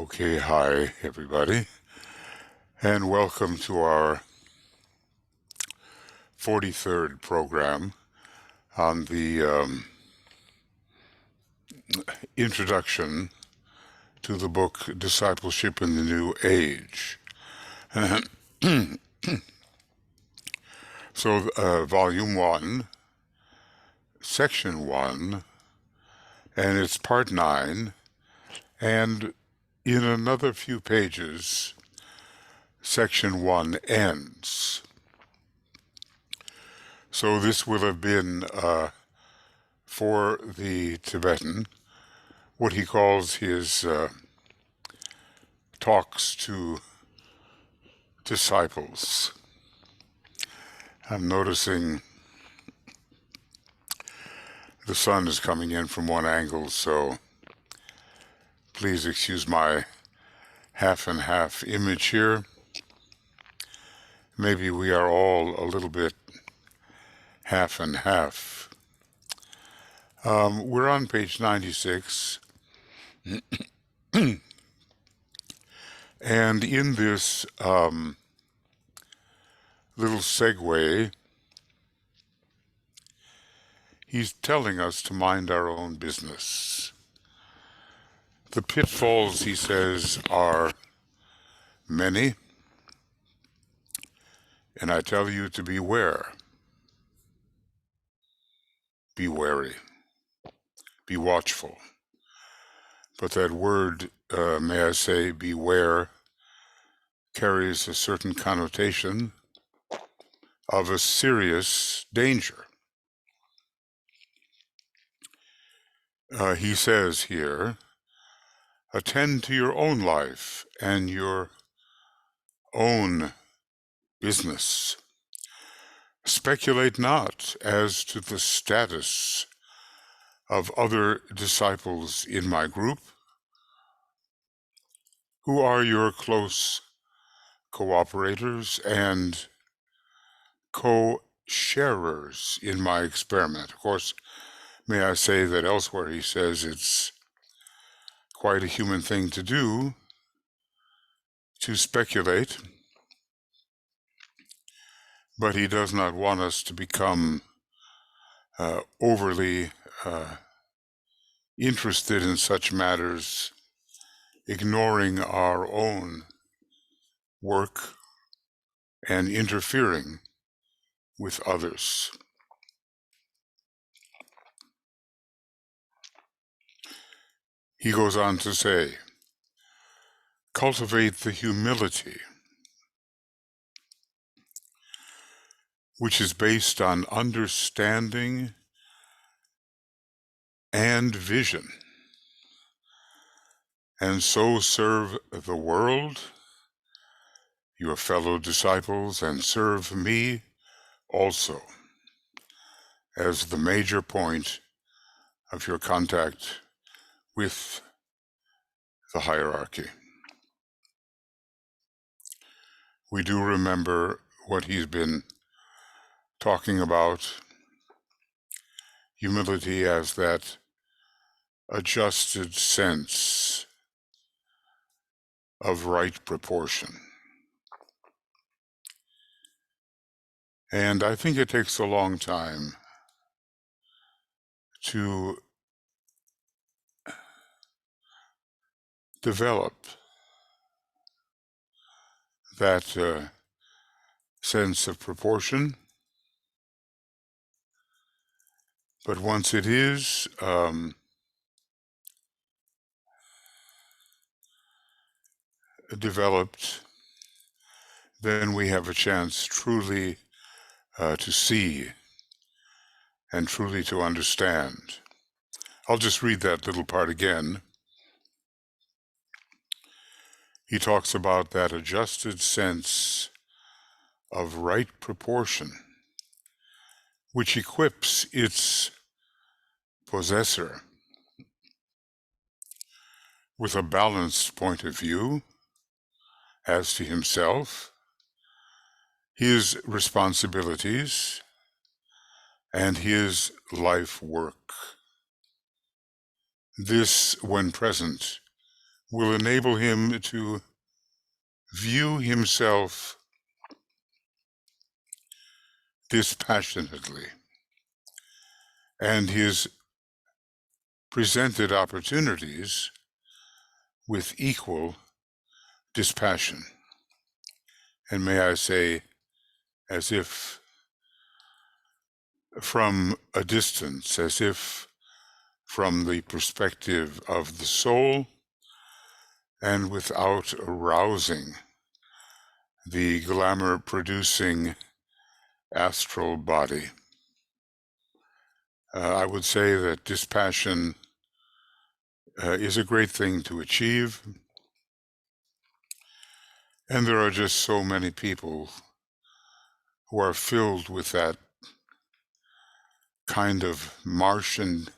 Okay, hi everybody, and welcome to our 43rd program on the introduction to the book Discipleship in the New Age. So, Volume 1, Section 1, and it's Part 9, and in another few pages, Section 1 ends. So this will have been for the Tibetan what he calls his talks to disciples. I'm noticing the sun is coming in from one angle, so please excuse my half and half image here. Maybe we are all a little bit half and half. We're on page 96, and in this little segue, he's telling us to mind our own business. The pitfalls, he says, are many, and I tell you to beware. Be wary. Be watchful. But that word, may I say, beware, carries a certain connotation of a serious danger. He says here, attend to your own life and your own business. Speculate not as to the status of other disciples in my group, who are your close cooperators and co-sharers in my experiment. Of course, may I say that elsewhere he says it's quite a human thing to do, to speculate, but he does not want us to become overly interested in such matters, ignoring our own work and interfering with others. He goes on to say, cultivate the humility which is based on understanding and vision, and so serve the world, your fellow disciples, and serve me also as the major point of your contact with the hierarchy. We do remember what he's been talking about, humility as that adjusted sense of right proportion. And I think it takes a long time to develop that sense of proportion. But once it is developed, then we have a chance truly to see and truly to understand. I'll just read that little part again. He talks about that adjusted sense of right proportion, which equips its possessor with a balanced point of view as to himself, his responsibilities, and his life work. This, when present, will enable him to view himself dispassionately and his presented opportunities with equal dispassion. And may I say, as if from a distance, as if from the perspective of the soul, and without arousing the glamour-producing astral body. I would say that dispassion is a great thing to achieve, and there are just so many people who are filled with that kind of Martian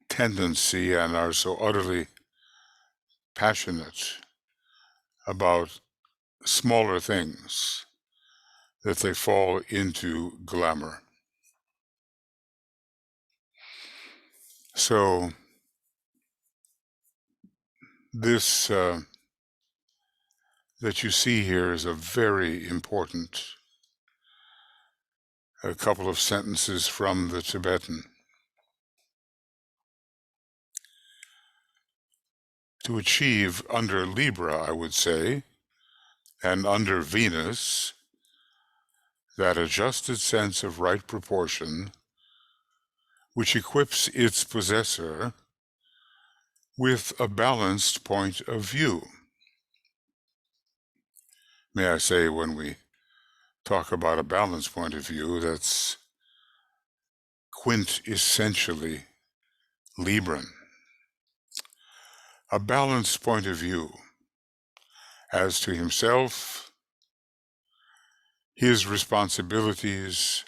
tendency and are so utterly passionate about smaller things that they fall into glamour. So this that you see here is a very important couple of sentences from the Tibetan. To achieve under Libra, I would say, and under Venus, that adjusted sense of right proportion which equips its possessor with a balanced point of view. May I say, when we talk about a balanced point of view, that's quintessentially Libran. A balanced point of view as to himself, his responsibilities,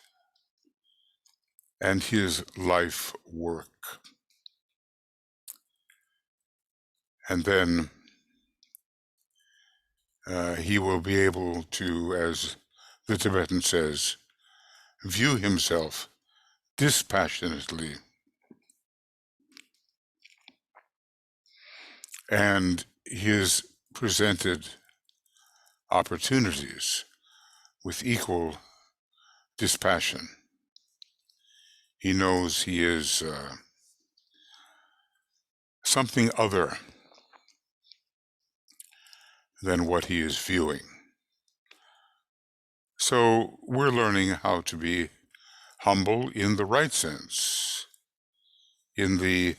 and his life work. And then he will be able to, as the Tibetan says, view himself dispassionately and his presented opportunities with equal dispassion. He knows he is something other than what he is viewing. So we're learning how to be humble in the right sense, in the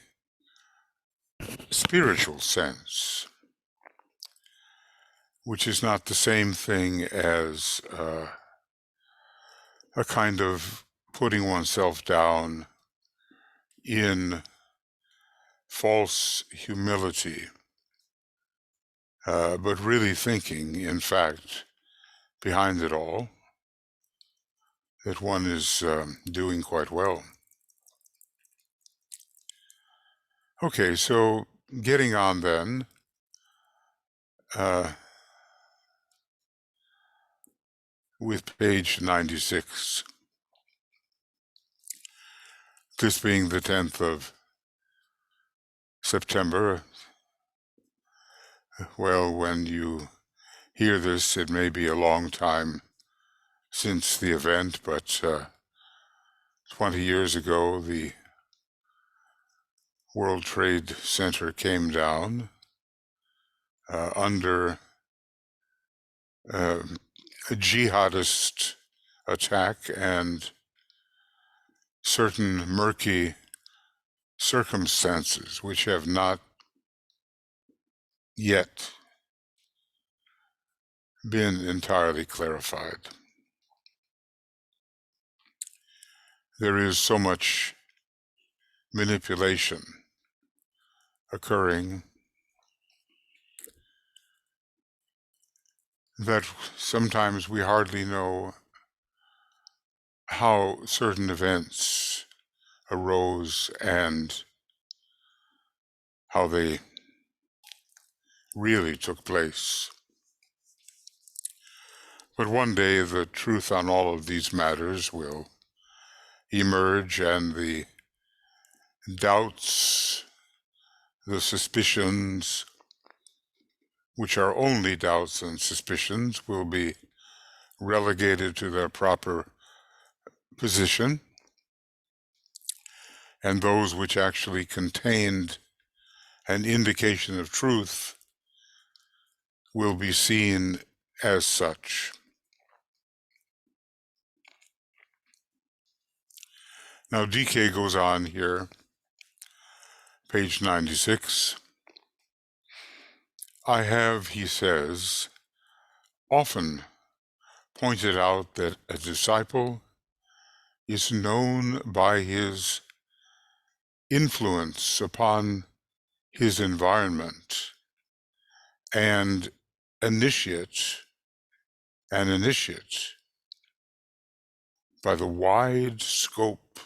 spiritual sense, which is not the same thing as a kind of putting oneself down in false humility, but really thinking, in fact, behind it all, that one is doing quite well. Okay, so getting on then, with page 96, this being the 10th of September. Well, when you hear this, it may be a long time since the event, but 20 years ago, the World Trade Center came down under a jihadist attack and certain murky circumstances which have not yet been entirely clarified. There is so much manipulation occurring that sometimes we hardly know how certain events arose and how they really took place. But one day the truth on all of these matters will emerge, and the doubts, the suspicions, which are only doubts and suspicions, will be relegated to their proper position, and those which actually contained an indication of truth will be seen as such. Now, DK goes on here, page 96. I have, he says, often pointed out that a disciple is known by his influence upon his environment, and an initiate by the wide scope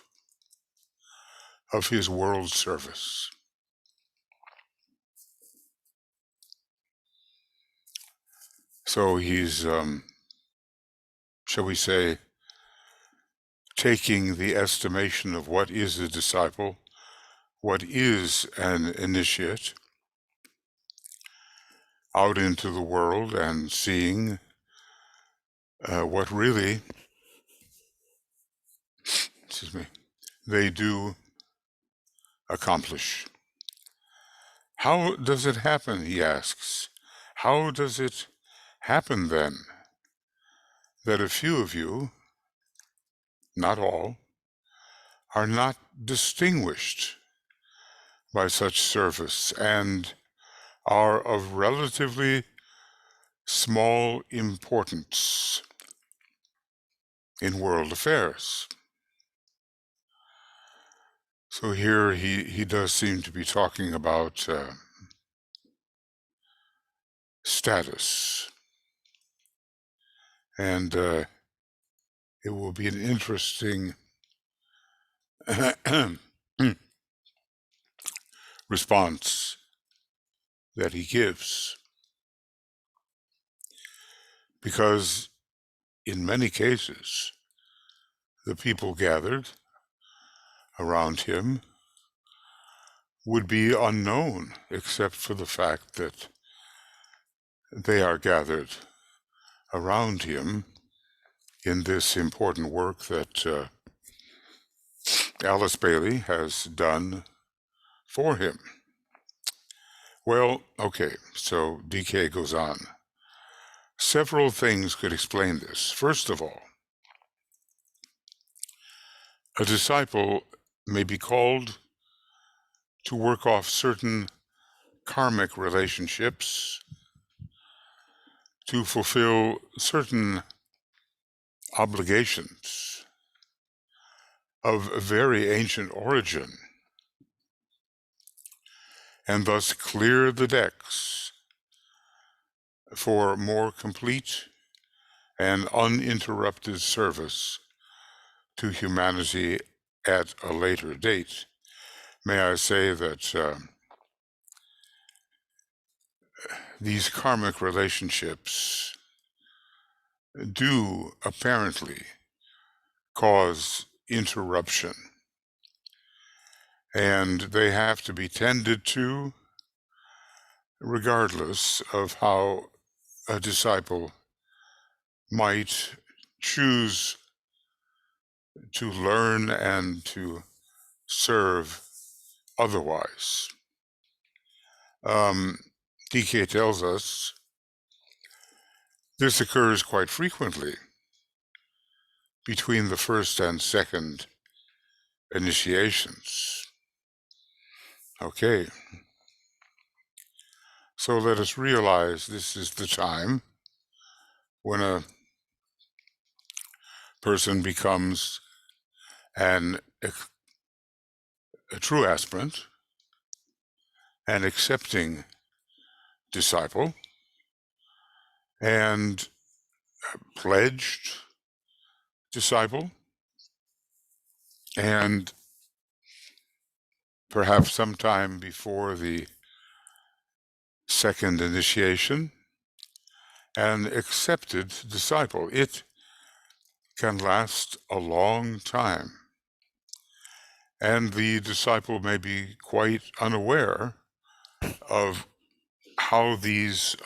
of his world service. So he's, shall we say, taking the estimation of what is a disciple, what is an initiate, out into the world and seeing what really, they do accomplish. How does it happen, he asks? How does it happen then that a few of you, not all, are not distinguished by such service and are of relatively small importance in world affairs? So here he does seem to be talking about status. And it will be an interesting response that he gives, because in many cases, the people gathered around him would be unknown except for the fact that they are gathered around him in this important work that Alice Bailey has done for him. Well, okay, so DK goes on. Several things could explain this. First of all, a disciple may be called to work off certain karmic relationships, to fulfill certain obligations of a very ancient origin, and thus clear the decks for more complete and uninterrupted service to humanity at a later date. May I say that these karmic relationships do apparently cause interruption, and they have to be tended to regardless of how a disciple might choose to learn and to serve otherwise. DK tells us this occurs quite frequently between the first and second initiations. Okay, so let us realize this is the time when a person becomes a true aspirant, an accepting disciple, and pledged disciple, and perhaps sometime before the second initiation, an accepted disciple. It can last a long time, and the disciple may be quite unaware of how these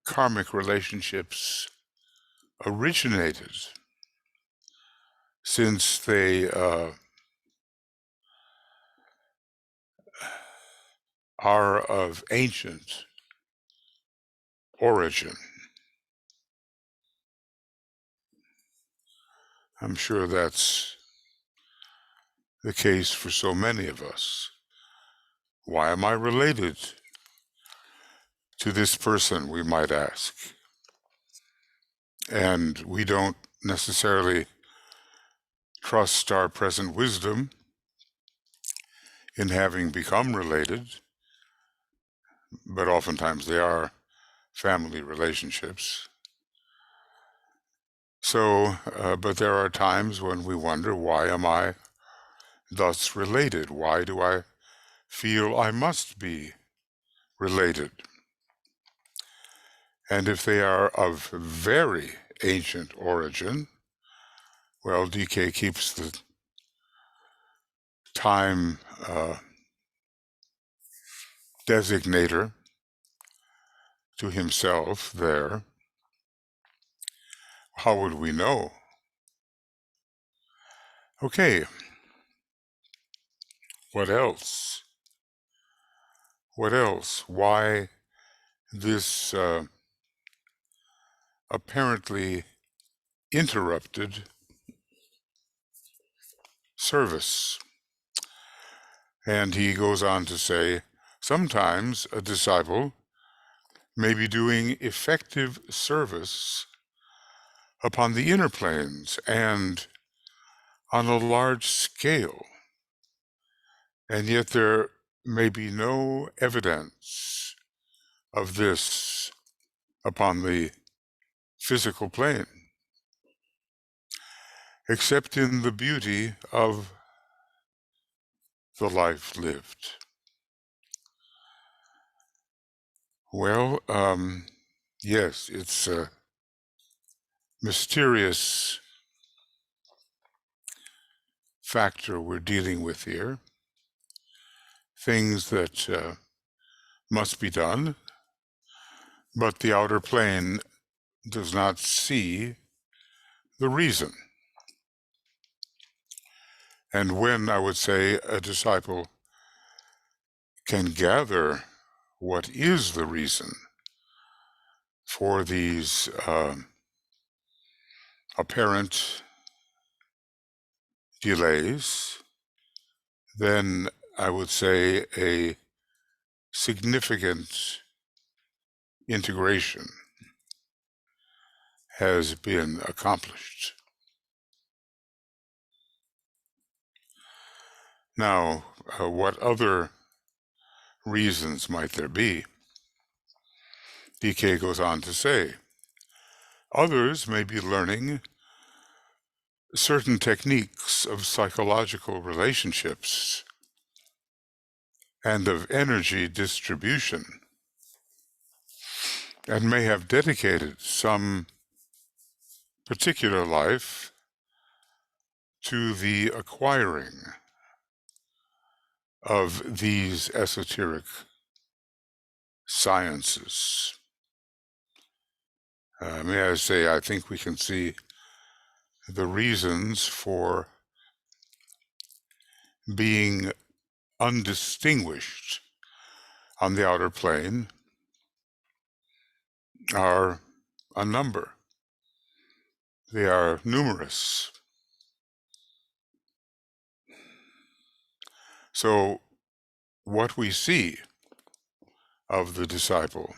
karmic relationships originated, since they are of ancient origin. I'm sure that's the case for so many of us. Why am I related to this person, we might ask? And we don't necessarily trust our present wisdom in having become related, but oftentimes they are family relationships. So, but there are times when we wonder, why am I thus related? Why do I feel I must be related? And if they are of very ancient origin, well, DK keeps the time designator to himself there. How would we know? Okay, what else? What else? Why this apparently interrupted service? And he goes on to say, sometimes a disciple may be doing effective service upon the inner planes and on a large scale, and yet there may be no evidence of this upon the physical plane, except in the beauty of the life lived. Well, yes, it's a mysterious factor we're dealing with here. Things that must be done, but the outer plane does not see the reason. And when, I would say, a disciple can gather what is the reason for these apparent delays, then I would say a significant integration has been accomplished. Now, what other reasons might there be? DK goes on to say, others may be learning certain techniques of psychological relationships and of energy distribution, and may have dedicated some particular life to the acquiring of these esoteric sciences. May I say, I think we can see the reasons for being undistinguished on the outer plane are a number. They are numerous. So what we see of the disciple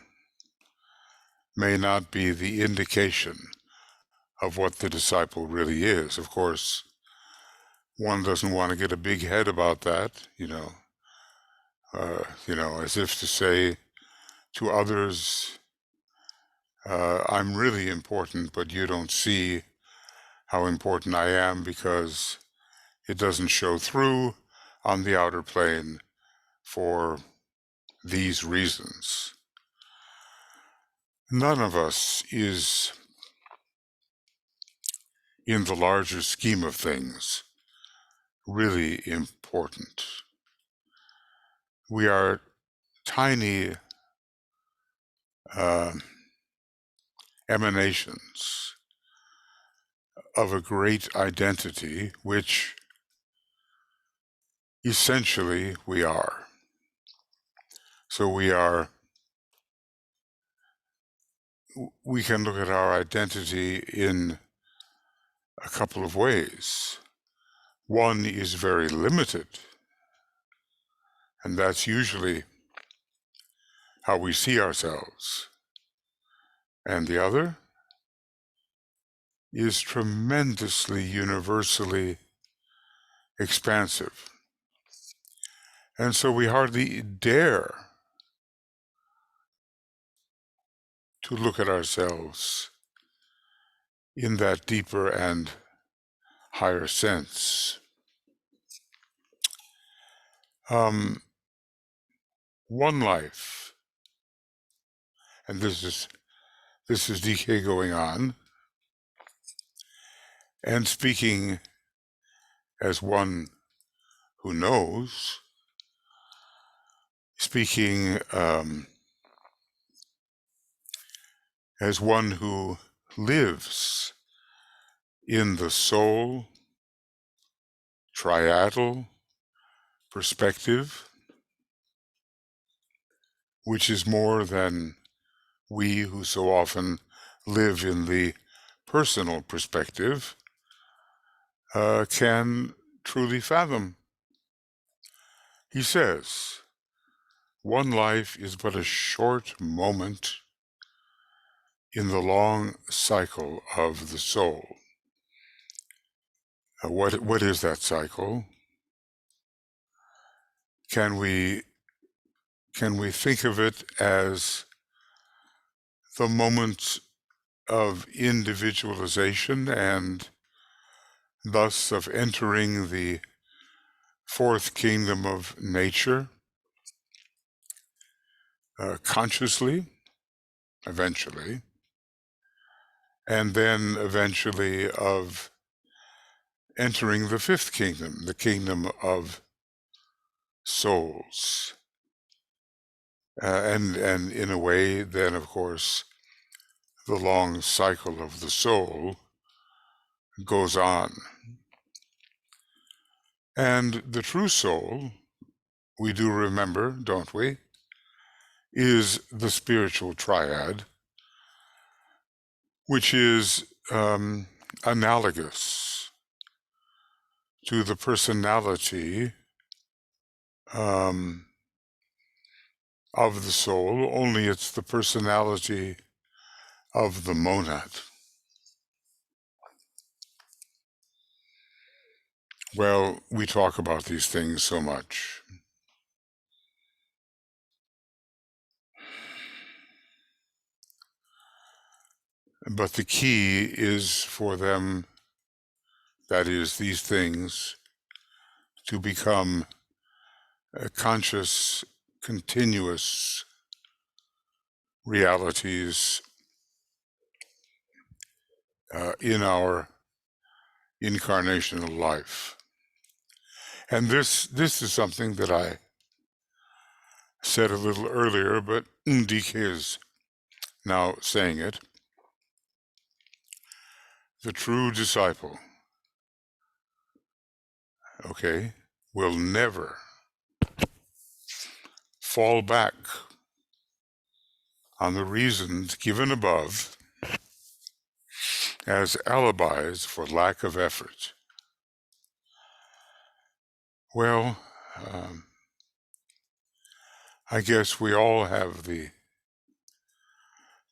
may not be the indication of what the disciple really is. Of course, one doesn't want to get a big head about that, as if to say to others, I'm really important, but you don't see how important I am because it doesn't show through on the outer plane for these reasons. None of us is, in the larger scheme of things, really important. We are tiny uh, emanations of a great identity, which essentially we are. So we can look at our identity in a couple of ways. One is very limited, and that's usually how we see ourselves. And the other is tremendously universally expansive. And so we hardly dare to look at ourselves in that deeper and higher sense. One life, and this is DK going on, and speaking as one who knows, speaking as one who lives in the soul triadal perspective, which is more than we who so often live in the personal perspective can truly fathom. He says, one life is but a short moment in the long cycle of the soul. What is that cycle? Can we think of it as the moment of individualization and thus of entering the fourth kingdom of nature consciously, eventually, and then eventually of entering the fifth kingdom, the kingdom of souls. And in a way, then, of course, the long cycle of the soul goes on. And the true soul, we do remember, don't we, is the spiritual triad, which is analogous to the personality of the soul, only it's the personality of the monad. Well, we talk about these things so much. But the key is for them, that is, these things, to become conscious, continuous realities in our incarnational life. And this is something that I said a little earlier, but DK is now saying it. The true disciple, okay, will never fall back on the reasons given above as alibis for lack of effort. Well, I guess we all have the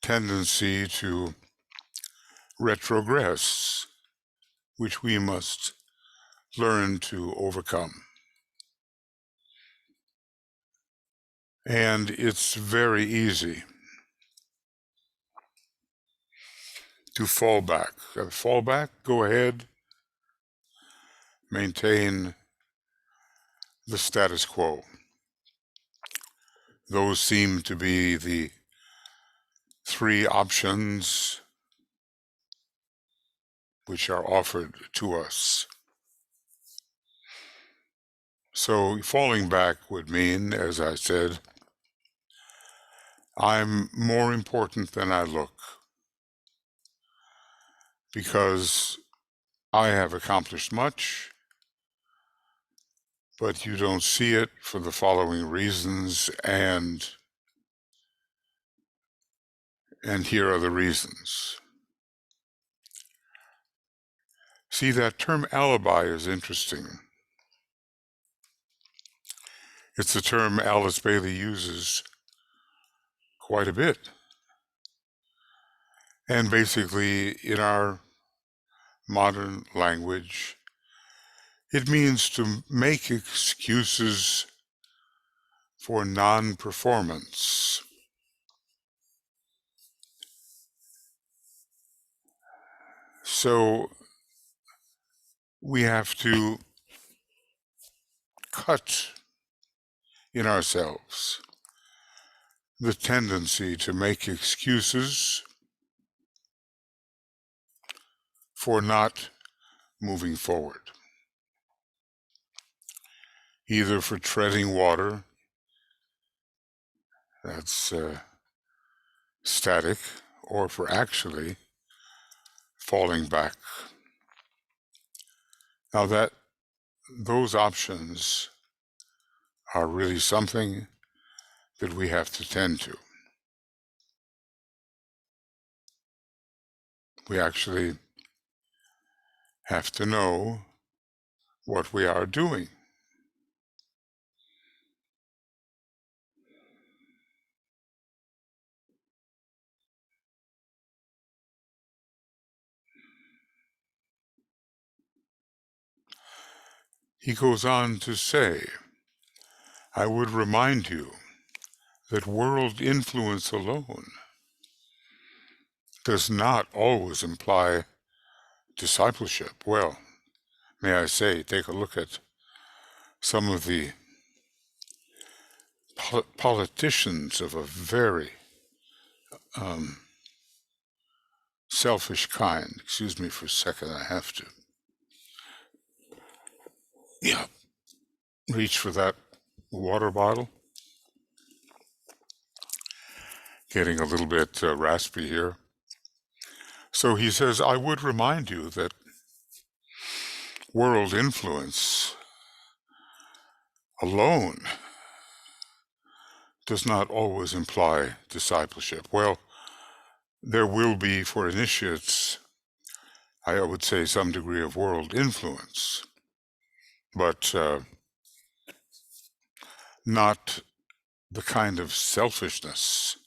tendency to retrogress, which we must learn to overcome. And it's very easy to fall back. Fall back, go ahead, maintain the status quo. Those seem to be the three options which are offered to us. So falling back would mean, as I said, I'm more important than I look because I have accomplished much, but you don't see it for the following reasons, and here are the reasons. See, that term alibi is interesting. It's a term Alice Bailey uses quite a bit. And basically, in our modern language, it means to make excuses for non-performance. So we have to cut in ourselves the tendency to make excuses for not moving forward, either for treading water, that's static, or for actually falling back. Now those options are really something that we have to tend to. We actually have to know what we are doing. He goes on to say, I would remind you that world influence alone does not always imply discipleship. Well, may I say, take a look at some of the politicians of a very selfish kind. Excuse me for a second, I have to. Yeah, reach for that water bottle. Getting a little bit raspy here. So he says, I would remind you that world influence alone does not always imply discipleship. Well, there will be, for initiates, I would say, some degree of world influence, but not the kind of selfishness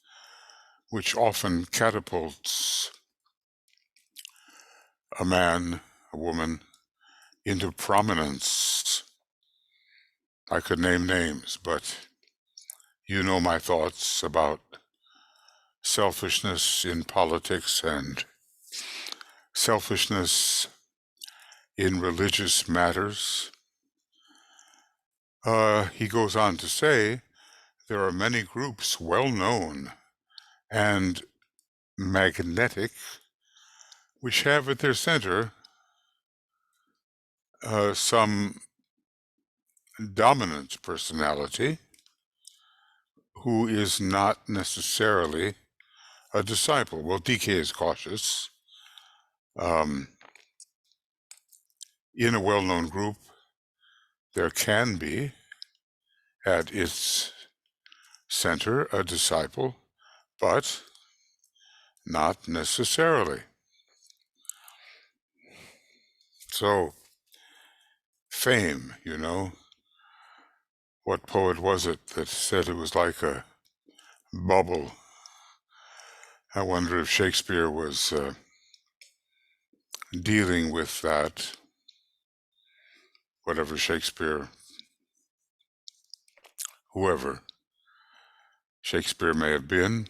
which often catapults a man, a woman, into prominence. I could name names, but you know my thoughts about selfishness in politics and selfishness in religious matters. He goes on to say, there are many groups well known and magnetic which have at their center some dominant personality who is not necessarily a disciple. Well, DK is cautious. In a well-known group, there can be at its center a disciple, but not necessarily. So, fame, you know, what poet was it that said it was like a bubble? I wonder if Shakespeare was dealing with that, whatever Shakespeare, whoever Shakespeare may have been.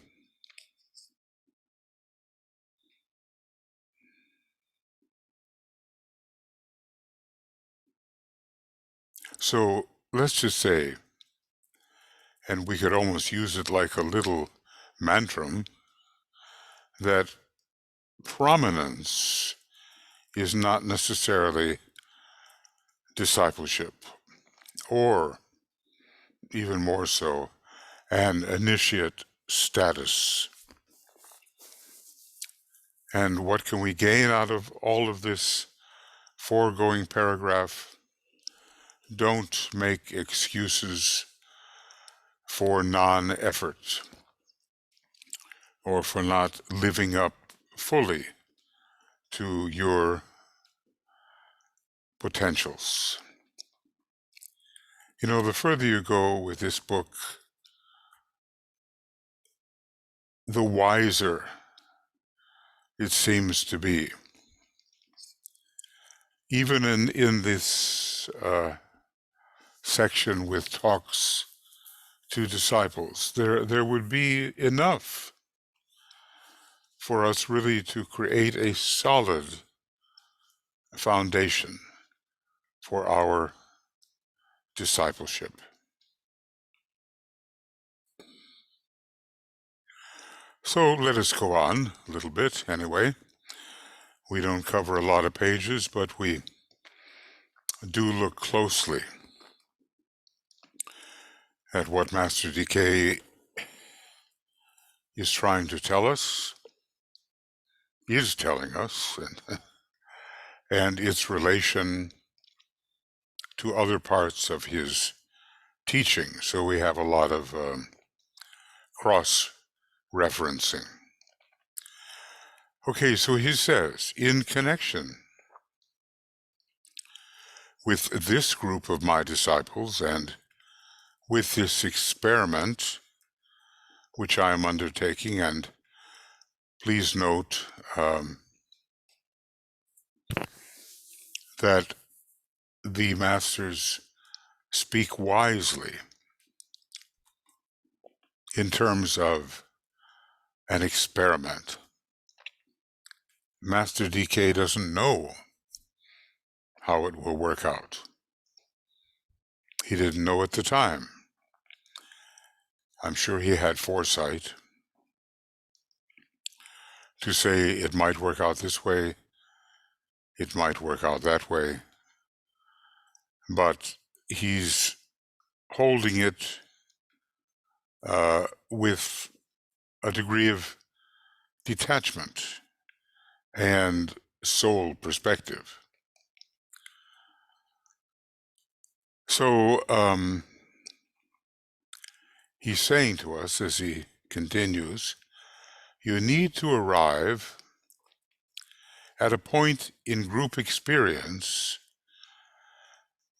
So let's just say, and we could almost use it like a little mantra, that prominence is not necessarily discipleship. or even more so, an initiate status. And what can we gain out of all of this foregoing paragraph? Don't make excuses for non-effort or for not living up fully to your potentials. You know, the further you go with this book, the wiser it seems to be. Even in this section with talks to disciples, there would be enough for us really to create a solid foundation for our discipleship. So let us go on a little bit anyway. We don't cover a lot of pages, but we do look closely at what Master DK is trying to tell us, is telling us, and its relation to other parts of his teaching. So we have a lot of cross-referencing. Okay, so he says, in connection with this group of my disciples and with this experiment which I am undertaking, and please note that the masters speak wisely in terms of an experiment. Master DK doesn't know how it will work out. He didn't know at the time. I'm sure he had foresight to say it might work out this way, it might work out that way, but he's holding it with a degree of detachment and soul perspective. So he's saying to us as he continues, you need to arrive at a point in group experience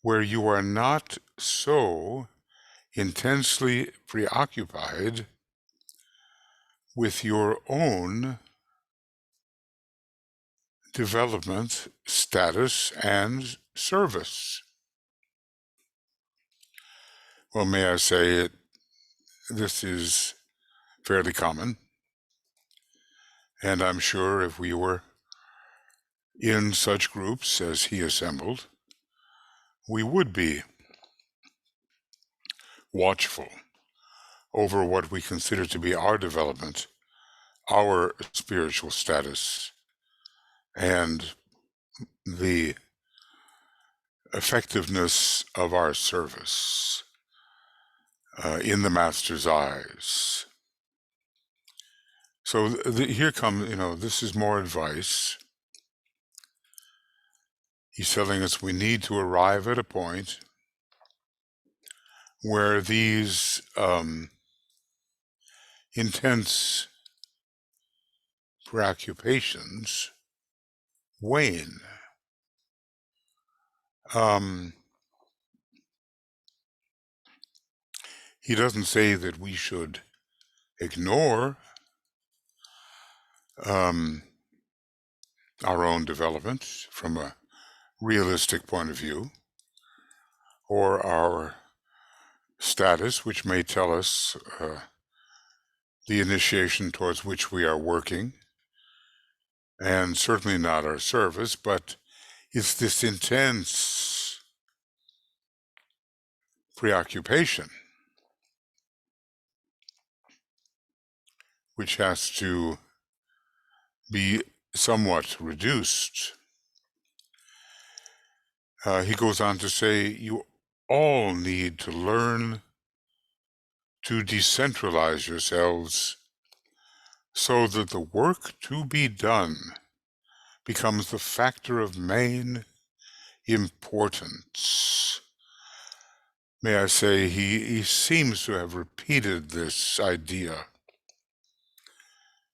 where you are not so intensely preoccupied with your own development, status, and service. Well, may I say this is fairly common, and I'm sure if we were in such groups as he assembled, we would be watchful over what we consider to be our development, our spiritual status, and the effectiveness of our service in the Master's eyes. So here comes, this is more advice. He's telling us we need to arrive at a point where these intense preoccupations wane. He doesn't say that we should ignore our own development from a realistic point of view, or our status, which may tell us the initiation towards which we are working, and certainly not our service, but it's this intense preoccupation which has to be somewhat reduced. He goes on to say, you all need to learn to decentralize yourselves so that the work to be done becomes the factor of main importance. May I say, he seems to have repeated this idea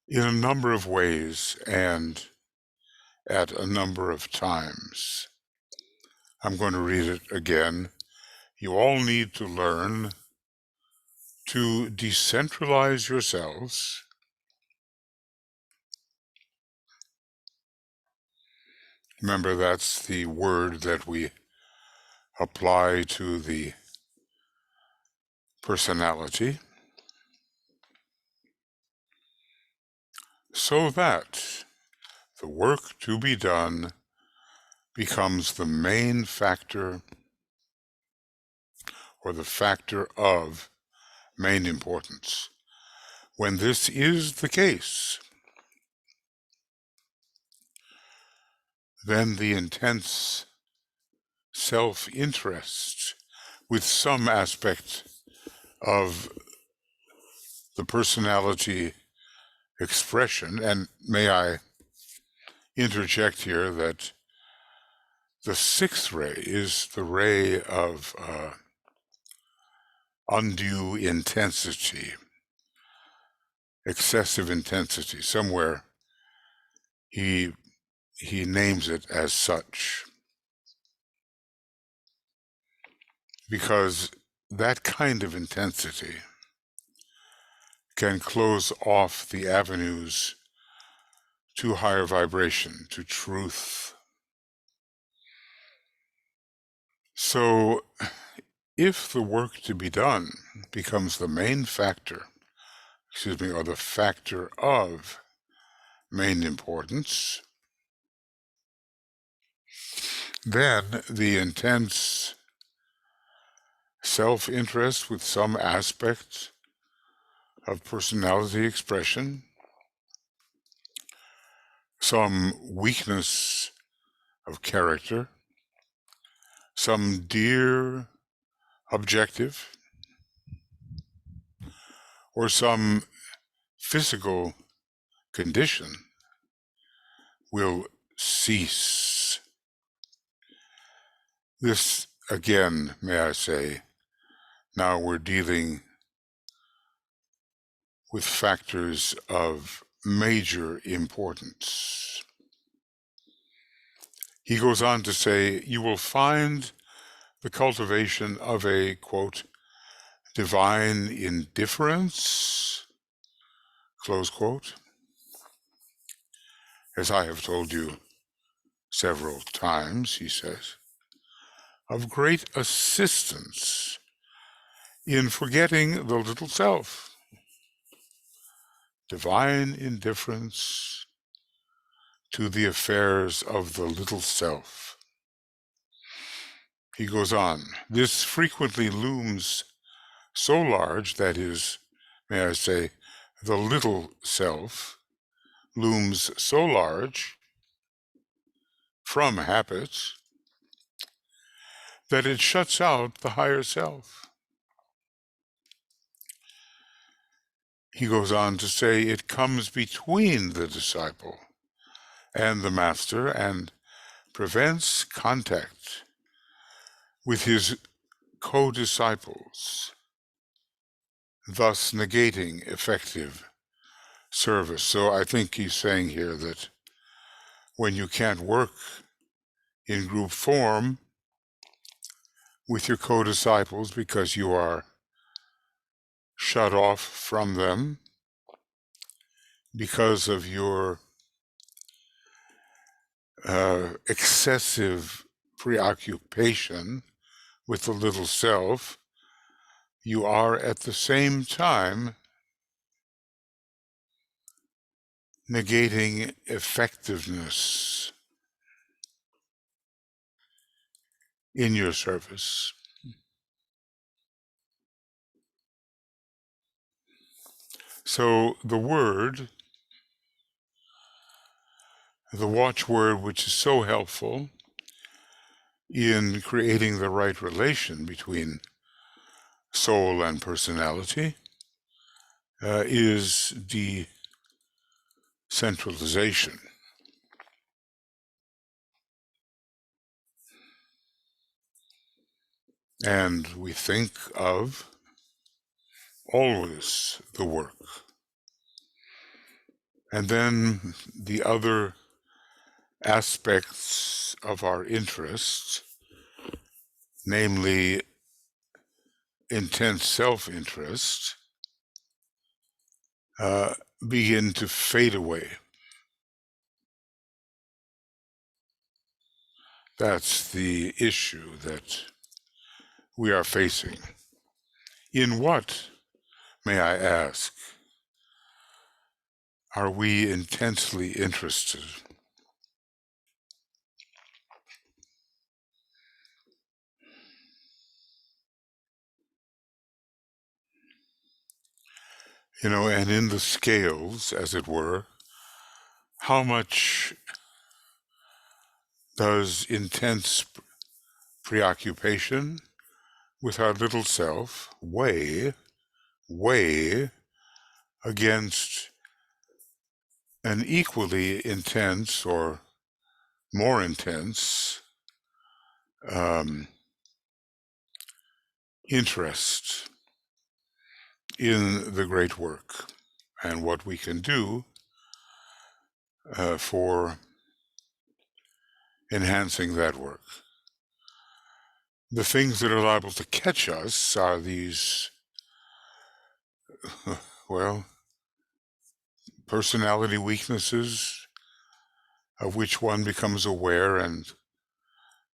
in a number of ways and at a number of times. I'm going to read it again. You all need to learn to decentralize yourselves Remember, that's the word that we apply to the personality, so that the work to be done becomes the main factor or the factor of main importance. When this is the case, then the intense self-interest with some aspect of the personality expression, and may I interject here that the sixth ray is the ray of undue intensity, excessive intensity. Somewhere he names it as such, because that kind of intensity can close off the avenues to higher vibration, to truth. So if the work to be done becomes the main factor, or the factor of main importance, then the intense self-interest with some aspect of personality expression, some weakness of character, some dear objective, or some physical condition will cease. This, again, may I say, now we're dealing with factors of major importance. He goes on to say, you will find the cultivation of a, quote, divine indifference, close quote, as I have told you several times, he says, of great assistance in forgetting the little self. Divine indifference to the affairs of the little self. He goes on, this frequently looms so large, that is, may I say, the little self looms so large from habits that it shuts out the higher self. He goes on to say it comes between the disciple and the master and prevents contact with his co-disciples, thus negating effective service. So I think he's saying here that when you can't work in group form with your co-disciples because you are shut off from them because of your excessive preoccupation with the little self, you are at the same time negating effectiveness in your service. So the word, the watchword which is so helpful, in creating the right relation between soul and personality is decentralization. And we think of always the work. And then the other aspects of our interest, namely intense self-interest, begin to fade away. That's the issue that we are facing. In what, may I ask, are we intensely interested? And in the scales, as it were, how much does intense preoccupation with our little self weigh against an equally intense or more intense interest in the great work and what we can do for enhancing that work. The things that are liable to catch us are these, personality weaknesses of which one becomes aware and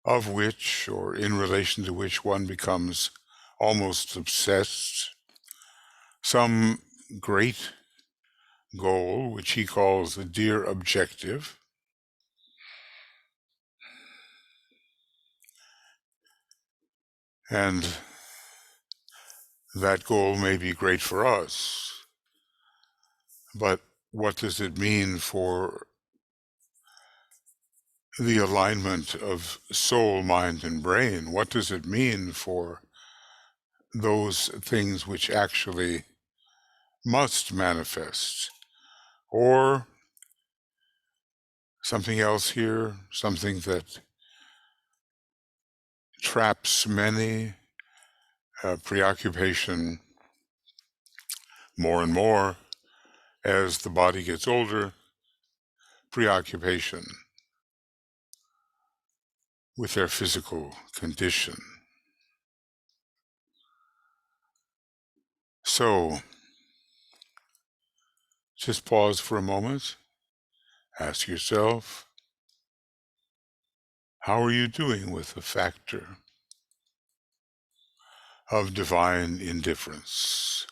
of which, or in relation to which, one becomes almost obsessed. Some great goal, which he calls the dear objective, and that goal may be great for us, but what does it mean for the alignment of soul, mind, and brain? What does it mean for those things which actually must manifest? Or something else here, something that traps many, preoccupation more and more as the body gets older, preoccupation with their physical condition. So, just pause for a moment, ask yourself, how are you doing with the factor of divine indifference?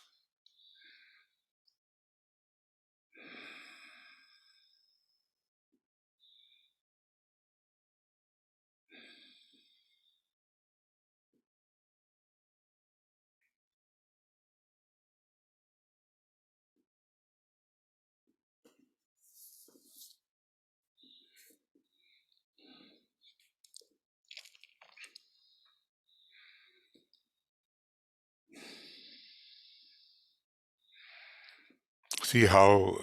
See how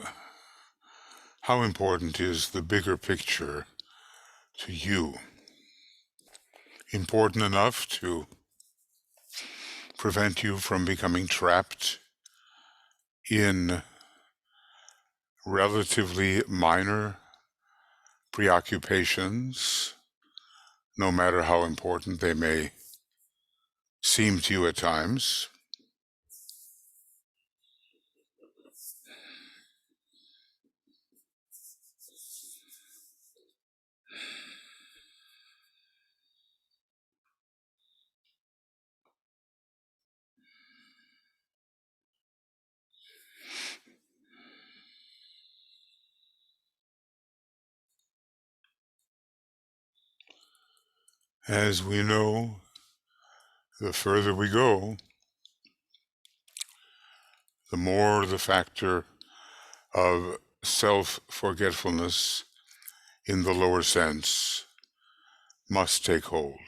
important is the bigger picture to you. Important enough to prevent you from becoming trapped in relatively minor preoccupations, no matter how important they may seem to you at times. As we know, the further we go, the more the factor of self-forgetfulness in the lower sense must take hold.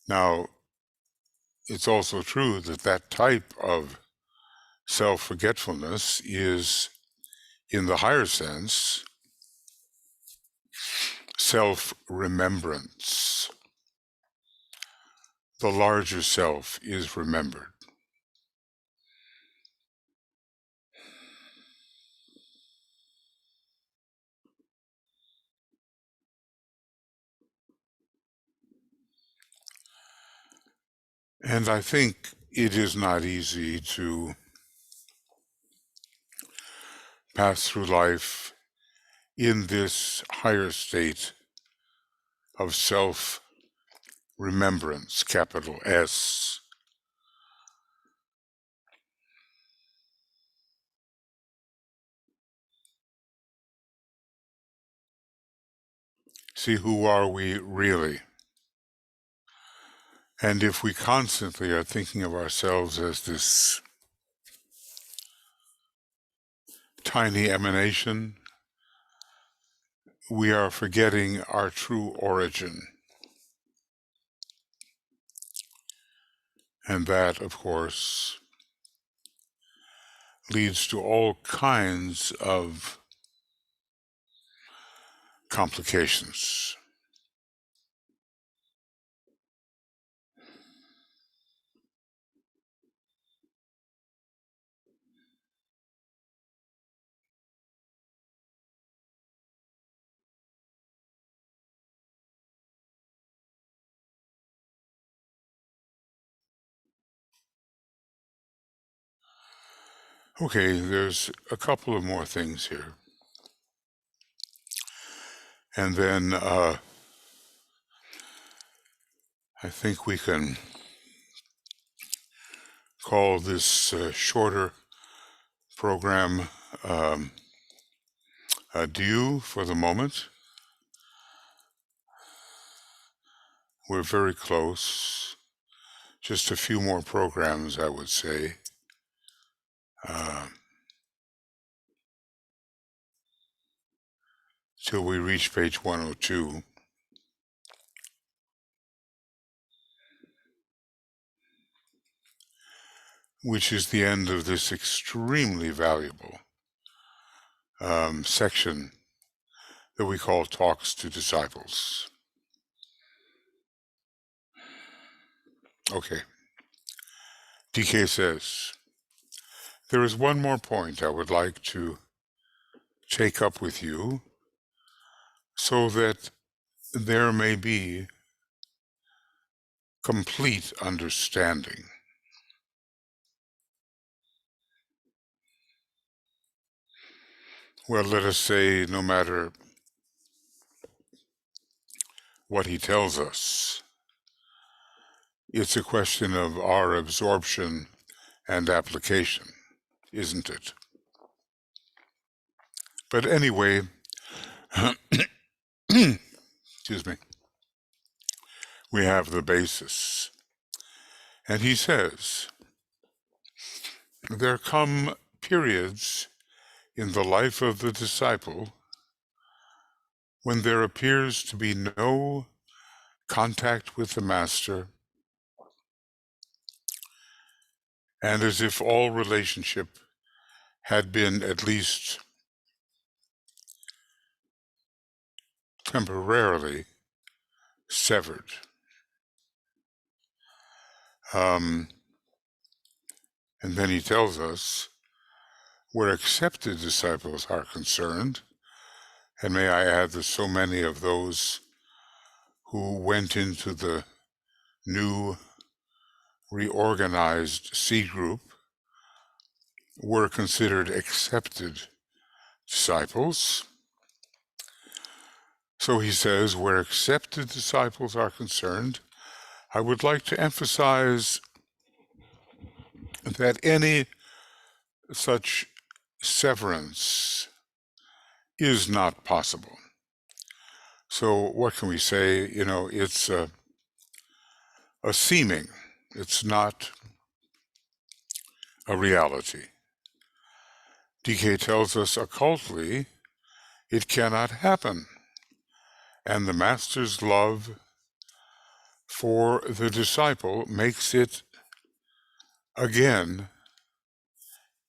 Now, it's also true that that type of self-forgetfulness is, in the higher sense, self-remembrance. The larger self is remembered. And I think it is not easy to pass through life in this higher state of self-remembrance, capital S. See, who are we really? And if we constantly are thinking of ourselves as this tiny emanation, we are forgetting our true origin. And that, of course, leads to all kinds of complications. Okay, there's a couple of more things here. And then I think we can call this shorter program due for the moment. We're very close. Just a few more programs, I would say. Till we reach page 102. Which is the end of this extremely valuable section that we call Talks to Disciples. Okay. DK says, there is one more point I would like to take up with you so that there may be complete understanding. Well, let us say, no matter what he tells us, it's a question of our absorption and application, isn't it? But anyway, excuse me, we have the basis. And he says, there come periods in the life of the disciple when there appears to be no contact with the master, and as if all relationship had been at least temporarily severed. And then he tells us, where accepted disciples are concerned, and may I add that so many of those who went into the new reorganized C group were considered accepted disciples. So he says, where accepted disciples are concerned, I would like to emphasize that any such severance is not possible. So what can we say? You know, it's a seeming. It's not a reality. DK tells us occultly it cannot happen. And the master's love for the disciple makes it, again,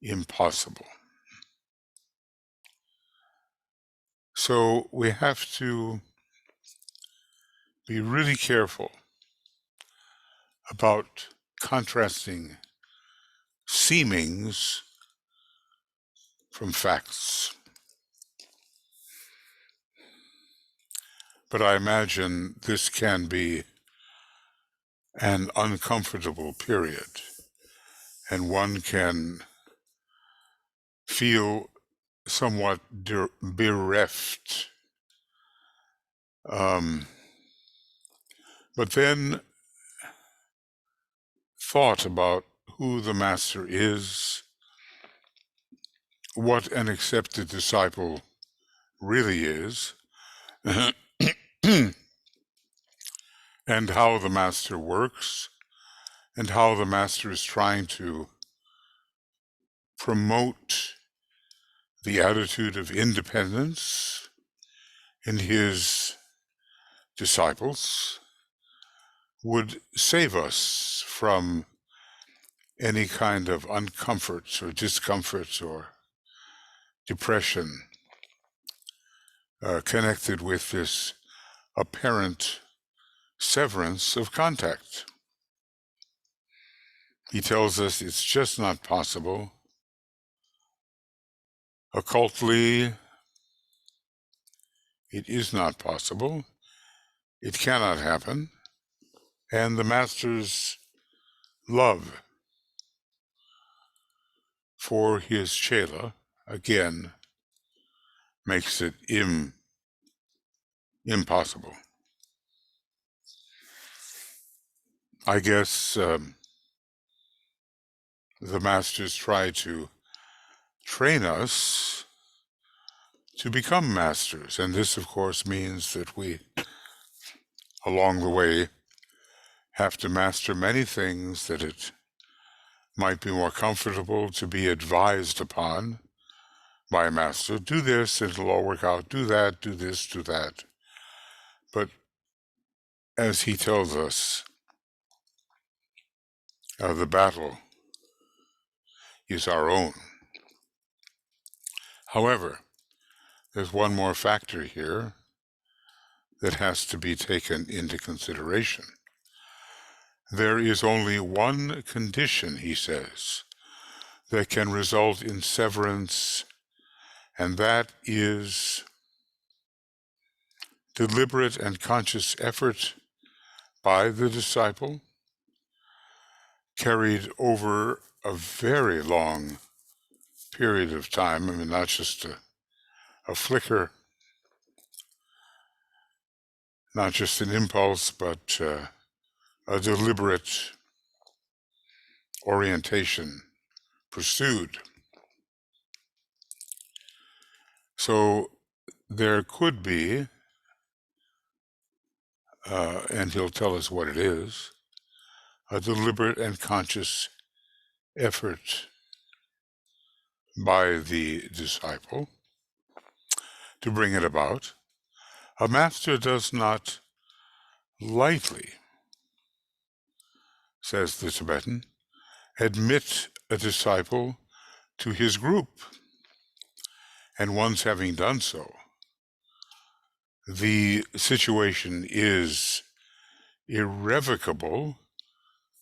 impossible. So we have to be really careful about contrasting seemings from facts. But I imagine this can be an uncomfortable period, and one can feel somewhat bereft. But then thought about who the master is, what an accepted disciple really is, and how the master works, and how the master is trying to promote the attitude of independence in his disciples, would save us from any kind of uncomfort or discomfort or depression connected with this apparent severance of contact. He tells us it's just not possible. Occultly, it is not possible. It cannot happen. And the master's love for his chela, again, makes it impossible. I guess the masters try to train us to become masters, and this, of course, means that we, along the way, have to master many things that it might be more comfortable to be advised upon by a master. Do this, it'll all work out. Do that, do this, do that. But as he tells us, the battle is our own. However, there's one more factor here that has to be taken into consideration. There is only one condition, he says, that can result in severance, and that is deliberate and conscious effort by the disciple, carried over a very long period of time. I mean, not just a flicker, not just an impulse, but a deliberate orientation pursued. So there could be, and he'll tell us what it is, a deliberate and conscious effort by the disciple to bring it about. A master does not lightly, says the Tibetan, admit a disciple to his group, and once having done so, the situation is irrevocable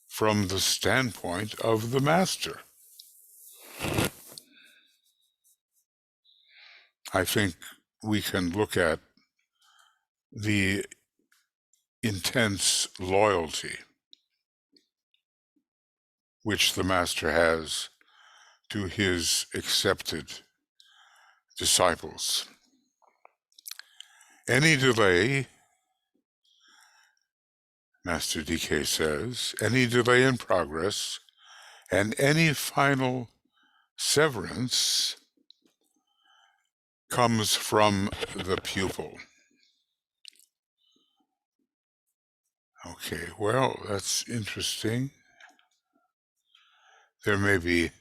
from the standpoint of the master. I think we can look at the intense loyalty which the master has to his accepted disciples. Any delay, Master DK says, any delay in progress and any final severance comes from the pupil. Okay, well, that's interesting. There may be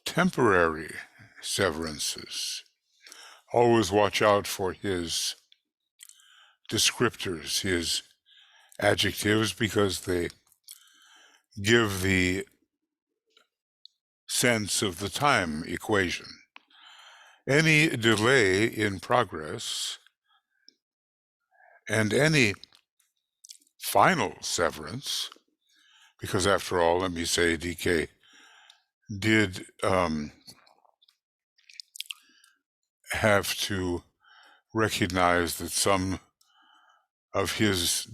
temporary severances. Always watch out for his descriptors, his adjectives, because they give the sense of the time equation. Any delay in progress and any final severance, because after all, let me say, DK did have to recognize that some of his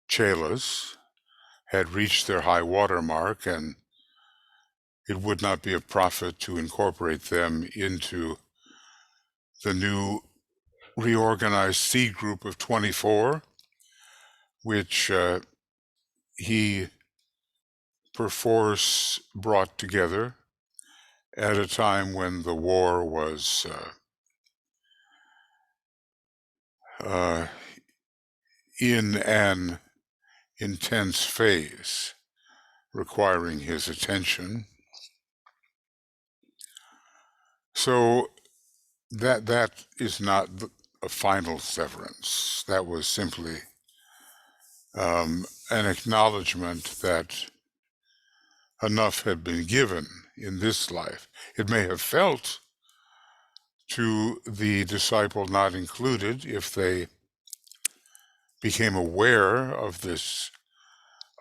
chelas had reached their high water mark, and it would not be of profit to incorporate them into the new reorganized seed group of 24, which he perforce brought together at a time when the war was in an intense phase, requiring his attention. So that is not a final severance. That was simply an acknowledgement that enough had been given in this life. It may have felt to the disciple not included, if they became aware of this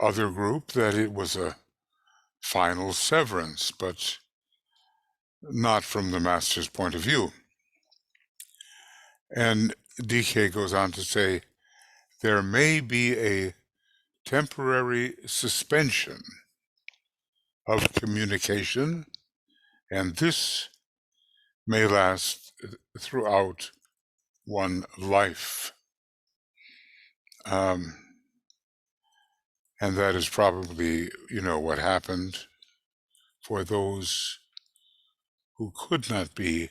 other group, that it was a final severance, but not from the master's point of view. And DK goes on to say, there may be a temporary suspension of communication, and this may last throughout one life. And that is probably, what happened for those who could not be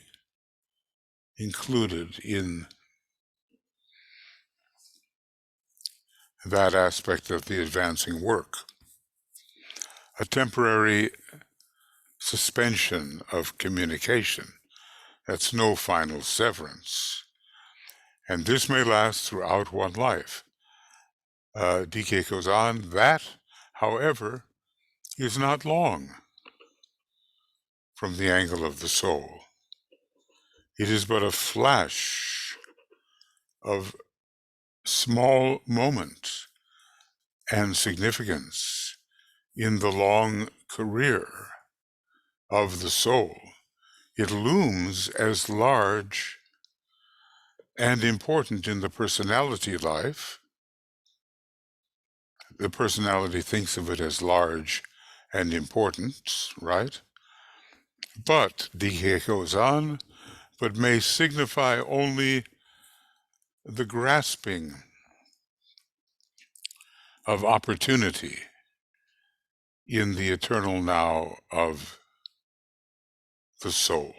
included in that aspect of the advancing work. A temporary suspension of communication. That's no final severance. And this may last throughout one life. DK goes on, that, however, is not long from the angle of the soul. It is but a flash of small moment and significance in the long career of the soul. It looms as large and important in the personality life. The personality thinks of it as large and important, right? But, DK goes on, but may signify only the grasping of opportunity in the eternal now of the soul.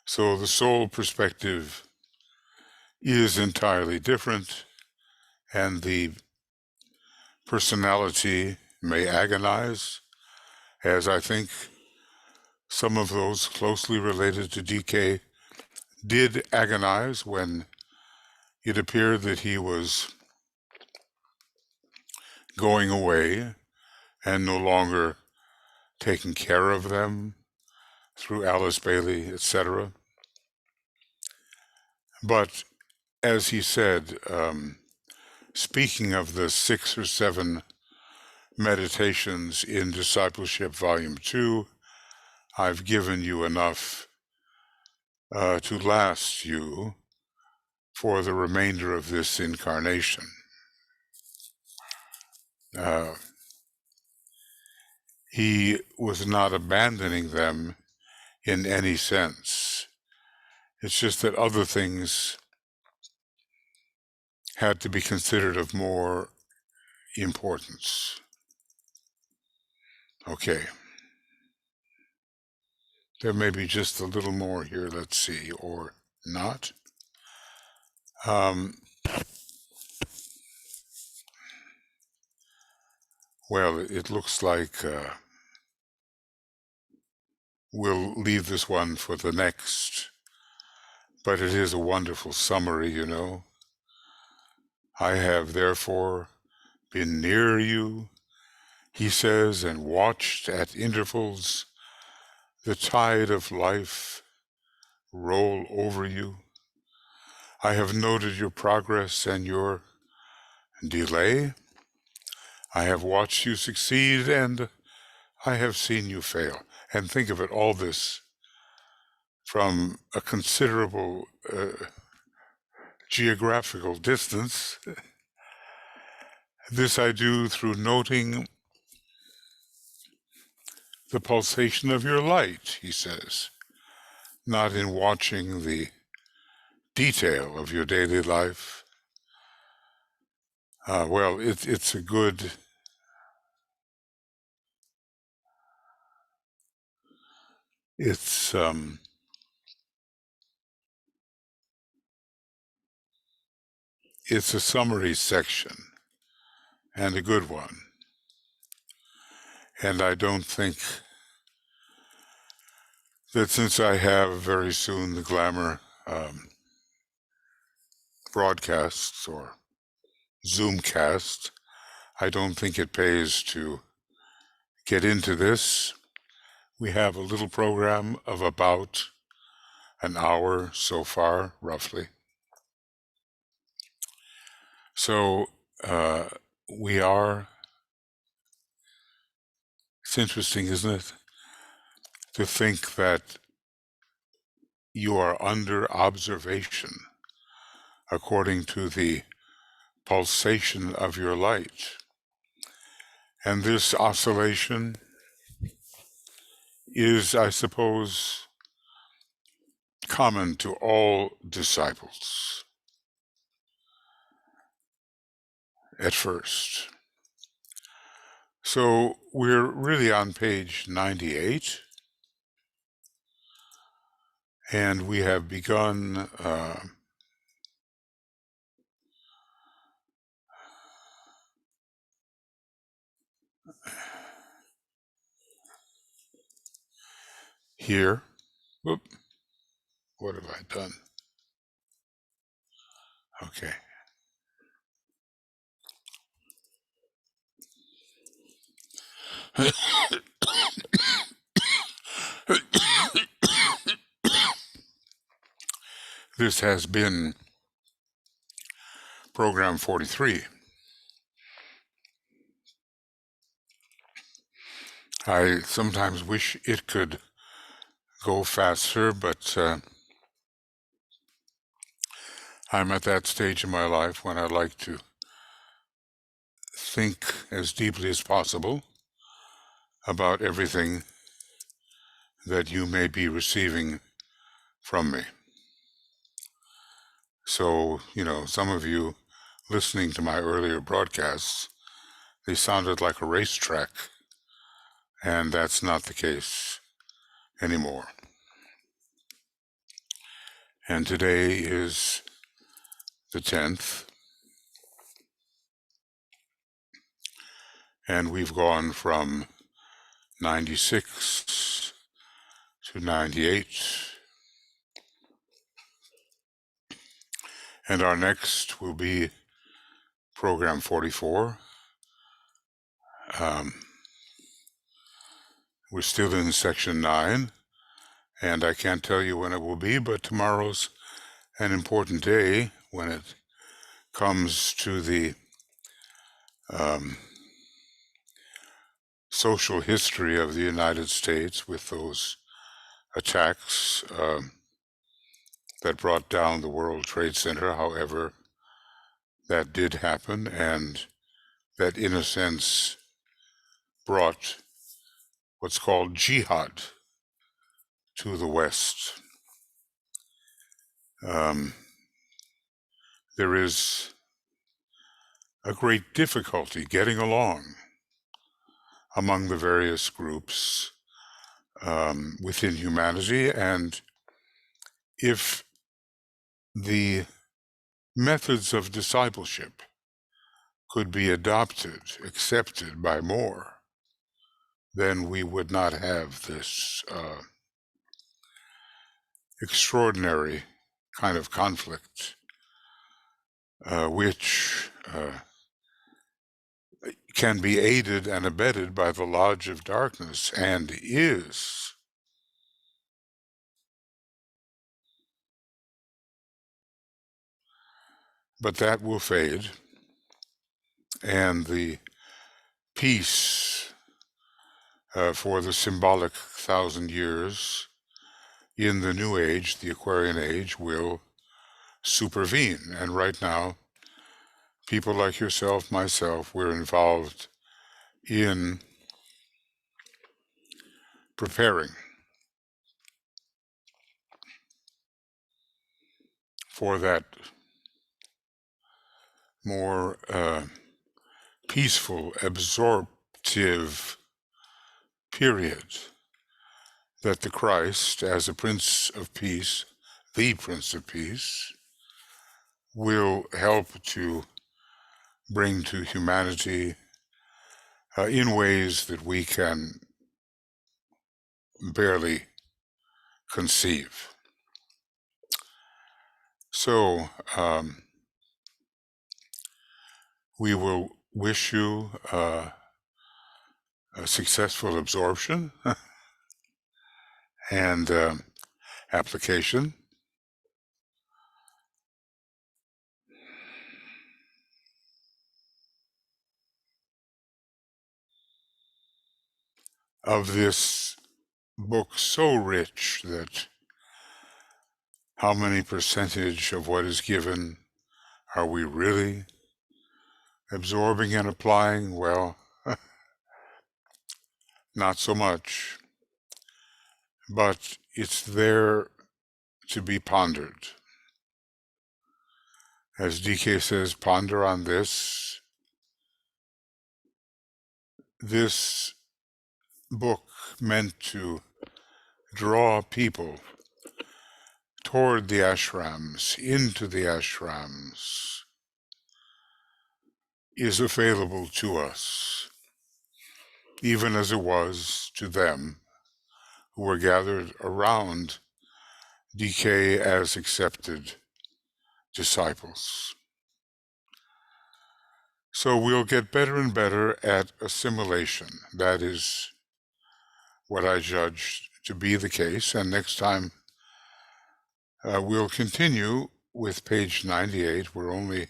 So the soul perspective is entirely different, and the personality may agonize, as I think some of those closely related to DK did agonize when it appeared that he was going away and no longer taking care of them through Alice Bailey, etc. But as he said, speaking of the 6 or 7 meditations in Discipleship Volume 2, I've given you enough to last you for the remainder of this incarnation. He was not abandoning them in any sense. It's just that other things had to be considered of more importance. Okay. There may be just a little more here, let's see, or not. Well, it looks like we'll leave this one for the next, but it is a wonderful summary, you know. I have therefore been near you, he says, and watched at intervals the tide of life roll over you. I have noted your progress and your delay. I have watched you succeed, and I have seen you fail. And think of it, all this from a considerable geographical distance. This I do through noting the pulsation of your light, he says, not in watching the detail of your daily life. Well, it's a good, it's a summary section, and a good one. And I don't think that since I have very soon the Glamour broadcasts or Zoomcast, I don't think it pays to get into this. We have a little program of about an hour so far, roughly. So it's interesting, isn't it, to think that you are under observation according to the pulsation of your light. And this oscillation is, I suppose, common to all disciples at first. So we're really on page 98, and we have begun here. Whoop. What have I done? Okay. This has been program 43. I sometimes wish it could go faster, but I'm at that stage in my life when I like to think as deeply as possible about everything that you may be receiving from me. So, you know, some of you listening to my earlier broadcasts, they sounded like a racetrack, and that's not the case anymore. And today is the 10th, and we've gone from 96 to 98, and our next will be program 44. We're still in section 9, and I can't tell you when it will be, but tomorrow's an important day when it comes to the social history of the United States with those attacks that brought down the World Trade Center, however that did happen, and that in a sense brought what's called jihad to the West. There is a great difficulty getting along among the various groups within humanity, and if the methods of discipleship could be adopted, accepted by more, then we would not have this extraordinary kind of conflict, which can be aided and abetted by the Lodge of Darkness, and is. But that will fade, and the peace for the symbolic 1,000 years in the New Age, the Aquarian Age, will supervene. And right now, people like yourself, myself, we're involved in preparing for that more peaceful, absorptive period that the Christ, as a Prince of Peace, the Prince of Peace, will help to bring to humanity in ways that we can barely conceive. So we will wish you a successful absorption and application of this book, so rich that how many percentage of what is given are we really absorbing and applying? Well, not so much, but it's there to be pondered. As DK says, ponder on this. This book meant to draw people toward the ashrams, into the ashrams, is available to us, even as it was to them who were gathered around DK as accepted disciples. So we'll get better and better at assimilation. That is what I judge to be the case. And next time we'll continue with page 98. We're only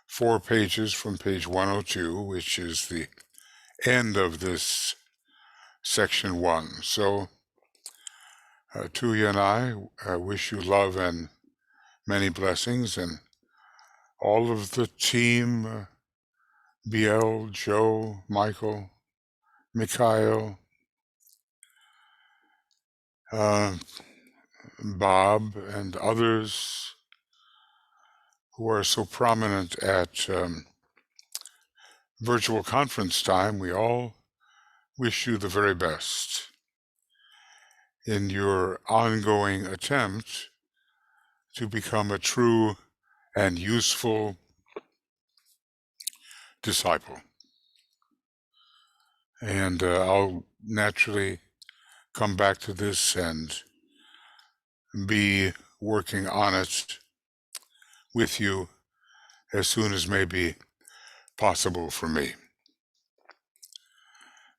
4 pages from page 102, which is the end of this section 1. So Tuya and I wish you love and many blessings, and all of the team, BL, Joe, Michael, Mikhail, Bob, and others who are so prominent at virtual conference time. We all wish you the very best in your ongoing attempt to become a true and useful disciple. And I'll naturally come back to this and be working on it with you as soon as may be possible for me.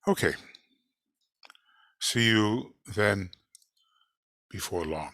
Okay. See you then before long.